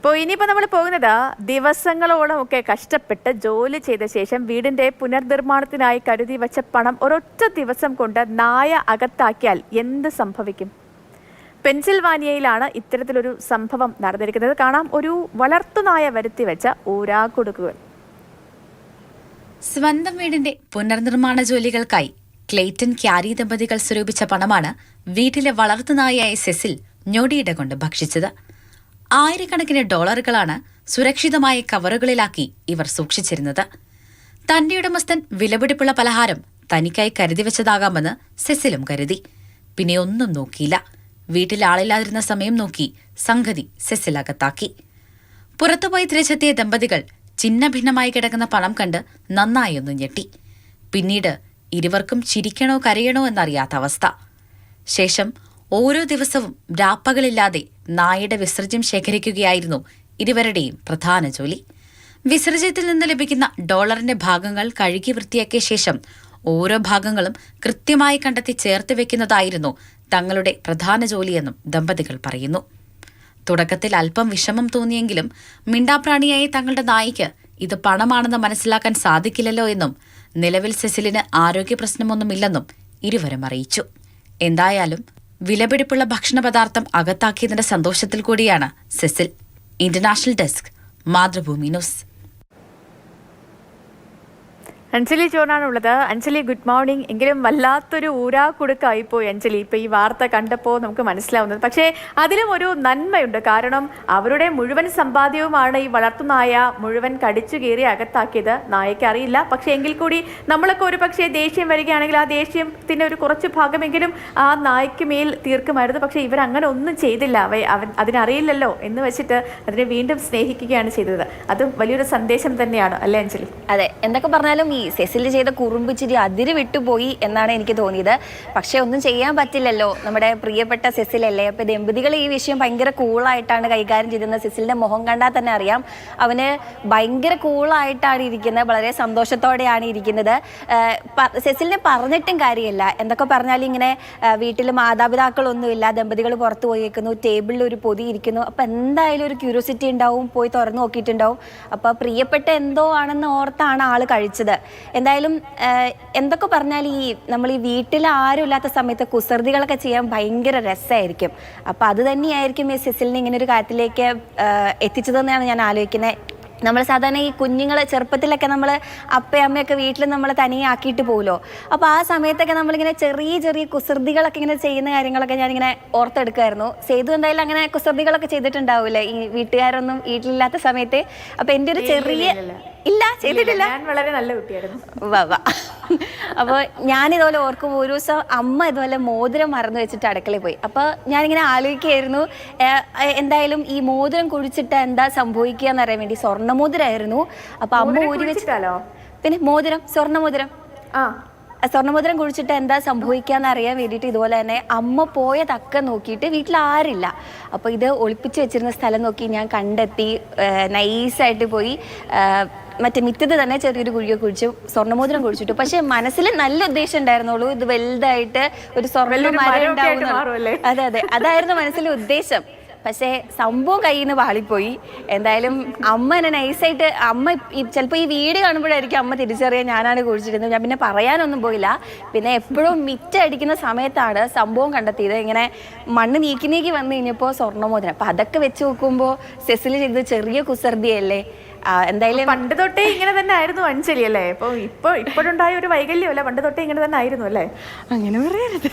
അപ്പോൾ ഇനിയിപ്പോൾ നമ്മൾ പോകുന്നത് ദിവസങ്ങളോളം ഒക്കെ കഷ്ടപ്പെട്ട് ജോലി ചെയ്ത ശേഷം വീടിൻ്റെ പുനർനിർമ്മാണത്തിനായി കരുതി വച്ച പണം ഒരൊറ്റ ദിവസം കൊണ്ട് നായ അകത്താക്കിയാൽ എന്ത് സംഭവിക്കും? പെൻസിൽവാനിയയിലാണ് ഇത്തരത്തിലൊരു സംഭവം നടന്നിരിക്കുന്നത്. കാണാം ഒരു വളർത്തുനായ വരുത്തി വെച്ച ഊരാക്കുടുക്കുകൾ. സ്വന്തം വീടിന്റെ പുനർനിർമ്മാണ ജോലികൾക്കായി ക്ലെയ്റ്റൺ ക്യാരി ദമ്പതികൾ സ്വരൂപിച്ച പണമാണ് വീട്ടിലെ വളർത്തുനായയായ സെസിൽ ഞൊടിയിട കൊണ്ട് ഭക്ഷിച്ചത്. ആയിരക്കണക്കിന് ഡോളറുകളാണ് സുരക്ഷിതമായ കവറുകളിലാക്കി ഇവർ സൂക്ഷിച്ചിരുന്നത്. തന്റെ ഉടമസ്ഥൻ വിലപിടിപ്പുള്ള പലഹാരം തനിക്കായി കരുതി വെച്ചതാകാമെന്ന് സെസിലും കരുതി. പിന്നെ ഒന്നും നോക്കിയില്ല. വീട്ടിൽ ആളില്ലാതിരുന്ന സമയം നോക്കി സംഗതി സെസിൽ അകത്താക്കി. പുറത്തുപോയി തിരിച്ചെത്തിയ ദമ്പതികൾ ചിന്ന ഭിന്നമായി കിടക്കുന്ന പണം കണ്ട് നന്നായൊന്നു ഞെട്ടി. പിന്നീട് ഇരുവർക്കും ചിരിക്കണോ കരയണോ എന്നറിയാത്ത അവസ്ഥ. ശേഷം ഓരോ ദിവസവും രാപ്പകളില്ലാതെ നായയുടെ വിസർജ്യം ശേഖരിക്കുകയായിരുന്നു ഇരുവരുടെയും പ്രധാന ജോലി. വിസർജ്യത്തിൽ നിന്ന് ലഭിക്കുന്ന ഡോളറിന്റെ ഭാഗങ്ങൾ കഴുകി വൃത്തിയാക്കിയ ശേഷം ഓരോ ഭാഗങ്ങളും കൃത്യമായി കണ്ടെത്തി ചേർത്ത് വെക്കുന്നതായിരുന്നു തങ്ങളുടെ പ്രധാന ജോലിയെന്നും ദമ്പതികൾ പറയുന്നു. തുടക്കത്തിൽ അല്പം വിഷമം തോന്നിയെങ്കിലും മിണ്ടാപ്രാണിയായ തങ്ങളുടെ നായിക്ക് ഇത് പണമാണെന്ന് മനസ്സിലാക്കാൻ സാധിക്കില്ലല്ലോ എന്നും നിലവിൽ സെസിലിന് ആരോഗ്യ പ്രശ്നമൊന്നുമില്ലെന്നും ഇരുവരും അറിയിച്ചു. എന്തായാലും വിലപിടിപ്പുള്ള ഭക്ഷണ പദാർത്ഥം അകത്താക്കിയതിന്റെ സന്തോഷത്തിൽ കൂടിയാണ് Cecil. International desk, Mathrubhumi news. Anjali ജോണാണുള്ളത്. Anjali, good morning. എങ്കിലും വല്ലാത്തൊരു ഊരാക്കുടുക്കായിപ്പോയി അഞ്ജലി. ഇപ്പോൾ ഈ വാർത്ത കണ്ടപ്പോൾ നമുക്ക് മനസ്സിലാവുന്നത്. പക്ഷേ അതിലും ഒരു നന്മയുണ്ട്. കാരണം അവരുടെ മുഴുവൻ സമ്പാദ്യവുമാണ് ഈ വളർത്തുനായ മുഴുവൻ കടിച്ചു കീറി അകത്താക്കിയത്. നായയ്ക്ക് അറിയില്ല. പക്ഷേ എങ്കിൽ കൂടി നമ്മളൊക്കെ ഒരു പക്ഷേ ദേഷ്യം വരികയാണെങ്കിൽ ആ ദേഷ്യത്തിൻ്റെ ഒരു കുറച്ച് ഭാഗമെങ്കിലും ആ നായ്ക്ക് മേൽ തീർക്കുമായിരുന്നു. പക്ഷേ ഇവരങ്ങനെ ഒന്നും ചെയ്തില്ല. അതിനറിയില്ലല്ലോ എന്ന് വെച്ചിട്ട് അതിനെ വീണ്ടും സ്നേഹിക്കുകയാണ് ചെയ്തത്. അത് വലിയൊരു സന്ദേശം തന്നെയാണ് അല്ലേ അഞ്ജലി? അതെ, എന്തൊക്കെ പറഞ്ഞാലും ഈ സെസിൽ ചെയ്ത കുറുമ്പിച്ചിരി അതിര് വിട്ടുപോയി എന്നാണ് എനിക്ക് തോന്നിയത്. പക്ഷെ ഒന്നും ചെയ്യാൻ പറ്റില്ലല്ലോ, നമ്മുടെ പ്രിയപ്പെട്ട സെസിലല്ലേ. അപ്പൊ ദമ്പതികൾ ഈ വിഷയം ഭയങ്കര കൂളായിട്ടാണ് കൈകാര്യം ചെയ്തിരുന്നത്. സെസിലിന്റെ മുഖം കണ്ടാൽ തന്നെ അറിയാം അവന് ഭയങ്കര കൂളായിട്ടാണ് ഇരിക്കുന്നത്, വളരെ സന്തോഷത്തോടെയാണ് ഇരിക്കുന്നത്. സെസിലിനെ പറഞ്ഞിട്ടും കാര്യമില്ല. എന്തൊക്കെ പറഞ്ഞാലും ഇങ്ങനെ വീട്ടിൽ മാതാപിതാക്കളൊന്നുമില്ല, ദമ്പതികൾ പുറത്തു പോയേക്കുന്നു, ടേബിളിൽ ഒരു പൊതി ഇരിക്കുന്നു. അപ്പൊ എന്തായാലും ഒരു ക്യൂരിയോസിറ്റി ഉണ്ടാവും, പോയി തുറന്നു നോക്കിയിട്ടുണ്ടാവും. അപ്പൊ പ്രിയപ്പെട്ട എന്തോ ആണെന്ന് ഓർത്താണ് ആള് കഴിച്ചത്. എന്തായാലും എന്തൊക്കെ പറഞ്ഞാൽ നമ്മൾ ഈ വീട്ടിൽ ആരും ഇല്ലാത്ത സമയത്ത് കുസൃതികളൊക്കെ ചെയ്യാൻ ഭയങ്കര രസമായിരിക്കും. അപ്പം അത് തന്നെയായിരിക്കും ഈ സെസിലിനെ ഇങ്ങനെ ഒരു കാര്യത്തിലേക്ക് എത്തിച്ചതെന്നാണ് ഞാൻ ആലോചിക്കുന്നത്. നമ്മൾ സാധാരണ ഈ കുഞ്ഞുങ്ങൾ ചെറുപ്പത്തിലൊക്കെ നമ്മൾ അപ്പയും അമ്മയൊക്കെ വീട്ടിൽ നമ്മൾ തനിയെ ആക്കിയിട്ട് പോകുമല്ലോ. അപ്പോൾ ആ സമയത്തൊക്കെ നമ്മളിങ്ങനെ ചെറിയ ചെറിയ കുസൃതികളൊക്കെ ഇങ്ങനെ ചെയ്യുന്ന കാര്യങ്ങളൊക്കെ ഞാനിങ്ങനെ ഓർത്തെടുക്കുമായിരുന്നു. സേതു എന്തായാലും അങ്ങനെ കുസൃതികളൊക്കെ ചെയ്തിട്ടുണ്ടാവില്ലേ ഈ വീട്ടുകാരൊന്നും വീട്ടിലില്ലാത്ത സമയത്ത്? അപ്പം എൻ്റെ ഒരു ചെറിയ ഇല്ല ചെയ്തിട്ടില്ല, വളരെ നല്ല കുട്ടിയായിരുന്നു. അപ്പോൾ ഞാനിതുപോലെ ഓർക്കുമ്പോൾ ഒരു ദിവസം അമ്മ ഇതുപോലെ മോതിരം മറന്നു വെച്ചിട്ട് അടുക്കളയിൽ പോയി. അപ്പോൾ ഞാനിങ്ങനെ ആലോചിക്കുകയായിരുന്നു എന്തായാലും ഈ മോതിരം കുഴിച്ചിട്ട് എന്താ സംഭവിക്കുക എന്നറിയാൻ വേണ്ടി. സ്വർണ്ണമോതിരായിരുന്നു. അപ്പൊ അമ്മ ഊരി വെച്ചിട്ടാലോ? പിന്നെ മോതിരം, സ്വർണ്ണമോതിരം കുഴിച്ചിട്ട് എന്താ സംഭവിക്കാന്ന് അറിയാൻ വേണ്ടിയിട്ട് ഇതുപോലെ തന്നെ അമ്മ പോയ തക്ക നോക്കിയിട്ട് വീട്ടിൽ ആരില്ല. അപ്പോൾ ഇത് ഒളിപ്പിച്ച് വെച്ചിരുന്ന സ്ഥലം നോക്കി ഞാൻ കണ്ടെത്തി. നൈസായിട്ട് പോയി മറ്റേ മിറ്റത്ത് തന്നെ ചെറിയൊരു കുഴിയൊക്കെ കുഴിച്ചു സ്വർണ്ണമോതിരം കുഴിച്ചിട്ടു. പക്ഷെ മനസ്സിൽ നല്ല ഉദ്ദേശം ഉണ്ടായിരുന്നുള്ളൂ, ഇത് വലുതായിട്ട് ഒരു സ്വർണ്ണ മരം ഉണ്ടാവുന്നു. അതെ അതെ, അതായിരുന്നു മനസ്സിലെ ഉദ്ദേശം. പക്ഷേ സംഭവം കയ്യിൽ നിന്ന് പാളിപ്പോയി. എന്തായാലും അമ്മ എന്നെ നൈസായിട്ട് അമ്മ ചിലപ്പോൾ ഈ വീട് കാണുമ്പോഴായിരിക്കും അമ്മ തിരിച്ചറിയാൻ ഞാനാണ് കുഴിച്ചിരുന്നത്. ഞാൻ പിന്നെ പറയാനൊന്നും പോയില്ല. പിന്നെ എപ്പോഴും മിറ്റടിക്കുന്ന സമയത്താണ് സംഭവം കണ്ടെത്തിയത്. ഇങ്ങനെ മണ്ണ് നീക്കി വന്നു കഴിഞ്ഞപ്പോൾ സ്വർണ്ണമോതിരം. അപ്പം അതൊക്കെ വെച്ച് നോക്കുമ്പോൾ സെസിൽ ചെയ്തത് ചെറിയ കുസൃതിയല്ലേ. എന്തായാലും പണ്ട് തൊട്ടേ ഇങ്ങനെ തന്നെ ആയിരുന്നു അഞ്ജലി അല്ലേ? ഇപ്പോഴുണ്ടായ ഒരു വൈകല്യമല്ല, പണ്ട് തൊട്ടേ ഇങ്ങനെ തന്നെ ആയിരുന്നു അല്ലേ? അങ്ങനെ പറയരുത്.